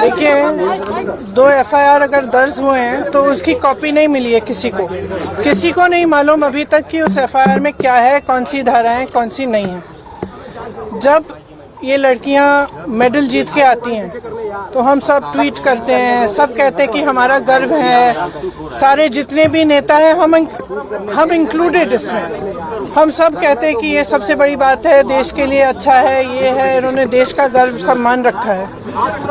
देखिए 2 एफआईआर अगर दर्ज हुए हैं तो उसकी कॉपी नहीं मिली है किसी को नहीं मालूम अभी तक कि उस एफआईआर में क्या है, कौन सी धारा है, कौन सी नहीं है। जब ये लड़कियां मेडल जीत के आती हैं तो हम सब ट्वीट करते हैं, सब कहते हैं कि हमारा गर्व है। सारे जितने भी नेता हैं हम इंक्लूडेड इसमें, हम सब कहते हैं कि ये सबसे बड़ी बात है, देश के लिए अच्छा है, ये है, इन्होंने देश का गर्व सम्मान रखा है।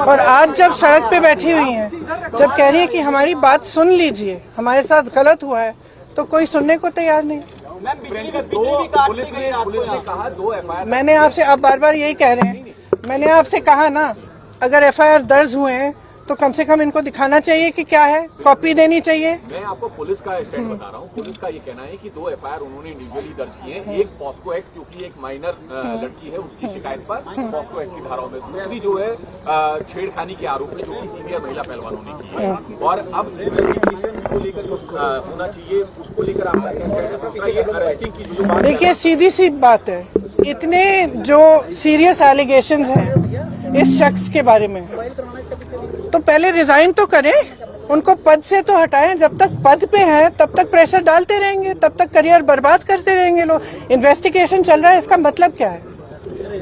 और आज जब सड़क पे बैठी हुई हैं, जब कह रही है कि हमारी बात सुन लीजिए, हमारे साथ गलत हुआ है, तो कोई सुनने को तैयार नहीं। पुलिस ने कहा 2 एफआईआर। मैंने आपसे, आप बार बार यही कह रहे हैं, मैंने आपसे कहा ना, अगर एफआईआर दर्ज हुए हैं तो कम से कम इनको दिखाना चाहिए कि क्या है, कॉपी देनी चाहिए। मैं आपको पुलिस का स्टैंड बता रहा हूँ। पुलिस का ये कहना है कि 2 एफआईआर उन्होंने इंडिविजुअली दर्ज किए हैं। एक पॉस्को एक्ट, क्योंकि एक माइनर लड़की है, उसकी शिकायत पर पॉस्को एक्ट की धाराओं में। दूसरी जो है छेड़खानी के आरोप में, जो कि सीनियर महिला पहलवानों ने की है। और अब इन्वेस्टिगेशन को लेकर जो होना चाहिए उसको लेकर आपका क्या कहना है? दूसरा ये अरेस्टिंग की जो बात, देखिए सीधी सी बात है, इतने जो सीरियस एलिगेशंस हैं इस शख्स के बारे में, तो पहले रिजाइन तो करें, उनको पद से तो हटाएं। जब तक पद पे हैं तब तक प्रेशर डालते रहेंगे, तब तक करियर बर्बाद करते रहेंगे लोग। इन्वेस्टिगेशन चल रहा है, इसका मतलब क्या है?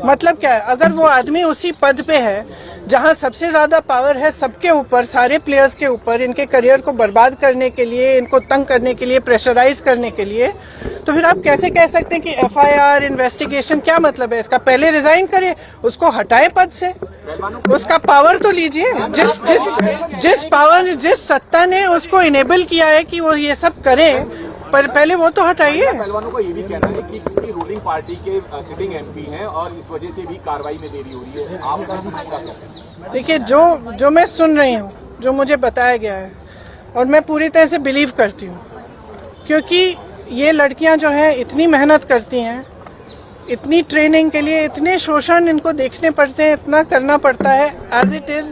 मतलब क्या है? अगर वो आदमी उसी पद पे है जहां सबसे ज्यादा पावर है सबके ऊपर, सारे प्लेयर्स के ऊपर, इनके करियर को बर्बाद करने के लिए, इनको तंग करने के लिए, प्रेशराइज करने के लिए, तो फिर आप कैसे कह सकते हैं कि एफआईआर इन्वेस्टिगेशन? क्या मतलब है इसका? पहले रिजाइन करें, उसको हटाएं पद से, उसका पावर तो लीजिए। जिस पावर, जिस सत्ता ने उसको इनेबल किया है कि वो ये सब करे, पर पहले वो तो हटाइए। पहलवानों का ये भी कहना है कि क्योंकि रूलिंग पार्टी के सिटिंग एमपी हैं और इस वजह से भी कार्रवाई में देरी हो रही है। आप क्या कहते हैं? देखिए, जो मैं सुन रही हूँ, जो मुझे बताया गया है, और मैं पूरी तरह से बिलीव करती हूँ, क्योंकि ये लड़कियां जो हैं इतनी मेहनत करती हैं, इतनी ट्रेनिंग के लिए, इतने शोषण इनको देखने पड़ते हैं, इतना करना पड़ता है एज इट इज,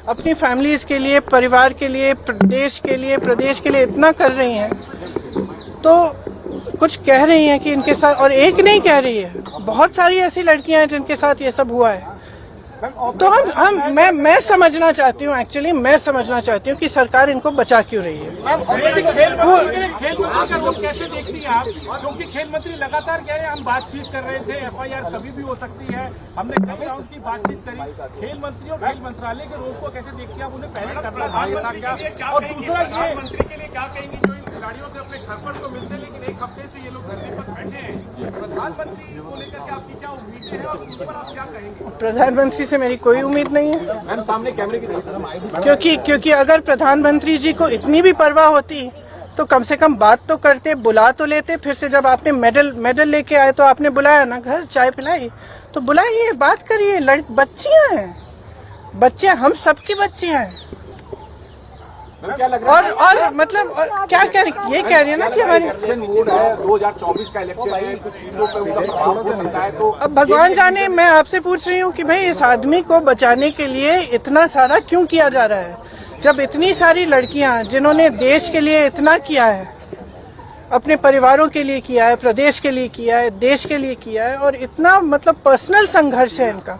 अपनी फैमिलीज के लिए, परिवार के लिए, देश के लिए, प्रदेश के लिए इतना कर रही हैं, तो कुछ कह रही हैं कि इनके साथ, और एक नहीं कह रही है, बहुत सारी ऐसी लड़कियां हैं जिनके साथ ये सब हुआ है। तो मैं समझना चाहती हूँ, एक्चुअली मैं समझना चाहती हूँ कि सरकार इनको बचा क्यों रही है। कैसे देखती हैं आप? क्योंकि खेल मंत्री लगातार कह रहे हैं हम बातचीत कर रहे थे, एफआईआर कभी भी हो सकती है, हमने कई राउंड की बातचीत करी। खेल मंत्री और खेल मंत्रालय के रोल को कैसे देखती हैं आप? उन्हें पहले करना था क्या? और दूसरा, ये मंत्री के लिए क्या कहेंगे जो इन खिलाड़ियों से अपने घर पर तो मिलते हैं लेकिन एक हफ्ते से ये लोग धरने पर बैठे हैं? प्रधानमंत्री को लेकर के आपकी क्या उम्मीदें हैं और उस पर आप क्या कहेंगे? प्रधानमंत्री से मेरी कोई उम्मीद नहीं है। मैम सामने कैमरे की तरफ। क्योंकि अगर प्रधानमंत्री जी को इतनी भी परवाह होती तो कम से कम बात तो करते, बुला तो लेते। फिर से जब आपने मेडल लेके आए तो आपने बुलाया ना, घर चाय पिलाई, तो बुलाइए, बात करिए। बच्चियां हैं, बच्चियां, हम सबकी बच्चियां हैं। क्या लग रहा है? और मतलब क्या ये कह रही है ना कि हमारी इलेक्शन मूड है, 2024 का इलेक्शन है, कुछ चीजों पे उनका प्रभाव हो सकता है। तो अब भगवान जाने, मैं आपसे पूछ रही हूँ कि भाई इस आदमी को बचाने के लिए इतना सारा क्यों किया जा रहा है? जब इतनी सारी लड़कियां जिन्होंने देश के लिए इतना किया है, अपने परिवारों के लिए किया है, प्रदेश के लिए किया है, देश के लिए किया है, और इतना मतलब पर्सनल संघर्ष है इनका,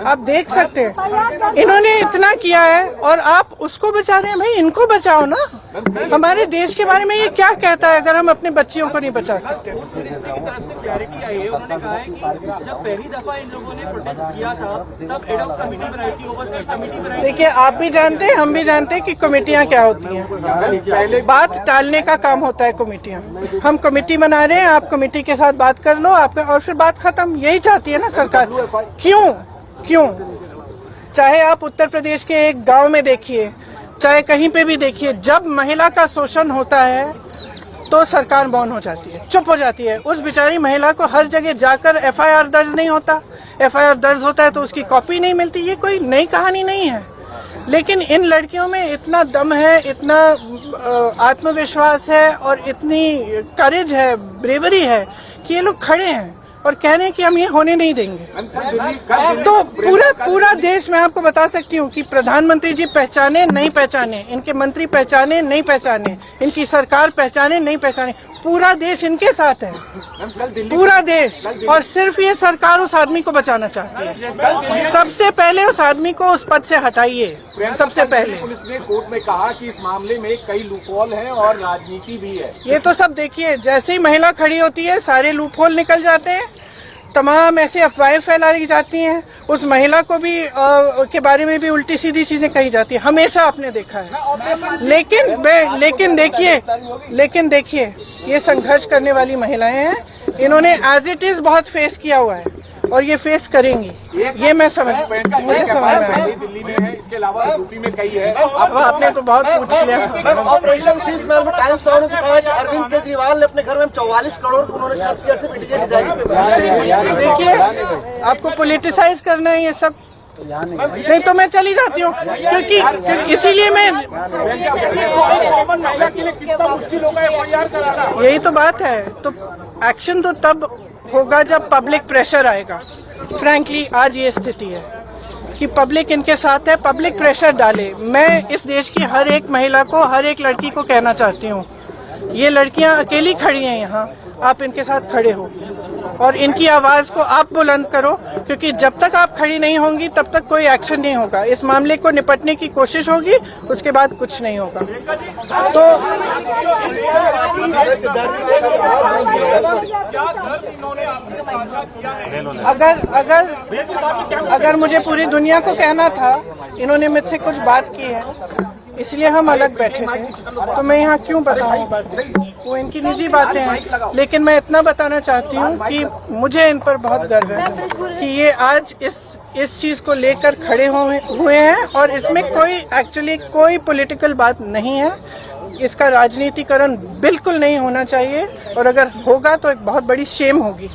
आप देख सकते हैं, इन्होंने इतना किया है और आप उसको बचा रहे हैं। भाई इनको बचाओ ना। हमारे देश के बारे में ये क्या कहता है अगर हम अपने बच्चियों को नहीं बचा सकते? क्लैरिटी आई है, उन्होंने कहा है कि जब पहली दफा इन लोगों ने प्रोटेस्ट किया था तब एड हॉक कमेटी बनाई थी, ओवरसाइट कमेटी बनाई थी। देखिए, आप भी जानते हैं, हम भी जानते हैं कि कमेटियां क्या होती हैं। बात टालने का काम होता है कमेटियां। हम कमेटी बना रहे हैं, आप कमेटी के साथ बात कर लो आपका, और फिर बात खत्म। यही चाहती है ना सरकार। क्यों? चाहे आप उत्तर प्रदेश के एक गांव में देखिए, चाहे कहीं पे भी देखिए, जब महिला का शोषण होता है तो सरकार मौन हो जाती है, चुप हो जाती है। उस बेचारी महिला को हर जगह जाकर एफआईआर दर्ज नहीं होता, एफआईआर दर्ज होता है तो उसकी कॉपी नहीं मिलती। ये कोई नई कहानी नहीं है, लेकिन इन लड़कियों में इतना दम है, इतना आत्मविश्वास है और इतनी करेज है, ब्रेवरी है कि ये लोग खड़े हैं। और कह रहे हैं कि हम ये होने नहीं देंगे। तो पूरा देश, मैं आपको बता सकती हूँ कि प्रधानमंत्री जी पहचाने नहीं पहचाने, इनके मंत्री पहचाने नहीं पहचाने, इनकी सरकार पहचाने नहीं पहचाने, पूरा देश इनके साथ है, पूरा देश। और सिर्फ ये सरकार उस आदमी को बचाना चाहती है। सबसे पहले उस आदमी को उस पद से हटाइए, सबसे पहले। पुलिस ने कोर्ट में कहा कि इस मामले में कई लूपहोल हैं और राजनीति भी है। ये तो सब देखिए, जैसे ही महिला खड़ी होती है सारे लूपहोल निकल जाते हैं, तमाम ऐसी अफवाहें फैलाई जाती हैं, उस महिला को भी के बारे में भी उल्टी सीधी चीजें कही जाती है, हमेशा आपने देखा है। लेकिन देखिए ये संघर्ष करने वाली महिलाएं हैं, इन्होंने एज इट इज बहुत फेस किया हुआ है और ये फेस करेंगी, ये मुझे समझ में आया। दिल्ली में है, इसके अलावा यूपी में कई है। अब आपने तो बहुत पूछ लिया। ऑपरेशन शीशमहल में टाइम्स नाउ ने कहा कि अरविंद केजरीवाल ने अपने घर में 44 करोड़ उन्होंने खर्च किया सिर्फ इंडिया डिजाइन। देखिए आपको पॉलिटिसाइज करना है ये सब, नहीं तो मैं चली जाती हूँ, क्योंकि इसीलिए मैं, यही तो बात है। तो एक्शन तो तब होगा जब पब्लिक प्रेशर आएगा। फ्रैंकली आज ये स्थिति है कि पब्लिक इनके साथ है, पब्लिक प्रेशर डाले। मैं इस देश की हर एक महिला को, हर एक लड़की को कहना चाहती हूँ, ये लड़कियां अकेली खड़ी हैं यहाँ, आप इनके साथ खड़े हो और इनकी आवाज को आप बुलंद करो, क्योंकि जब तक आप खड़ी नहीं होंगी तब तक कोई एक्शन नहीं होगा। इस मामले को निपटने की कोशिश होगी, उसके बाद कुछ नहीं होगा। तो अगर मुझे पूरी दुनिया को कहना था, इन्होंने मुझसे कुछ बात की है इसलिए हम अलग बैठे थे, तो मैं यहाँ क्यों बताऊँ बात, वो इनकी निजी बातें हैं। लेकिन मैं इतना बताना चाहती हूँ कि मुझे इन पर बहुत गर्व है कि ये आज इस चीज को लेकर खड़े हुए हैं और इसमें कोई पॉलिटिकल बात नहीं है। इसका राजनीतिकरण बिल्कुल नहीं होना चाहिए और अगर होगा तो एक बहुत बड़ी शेम होगी।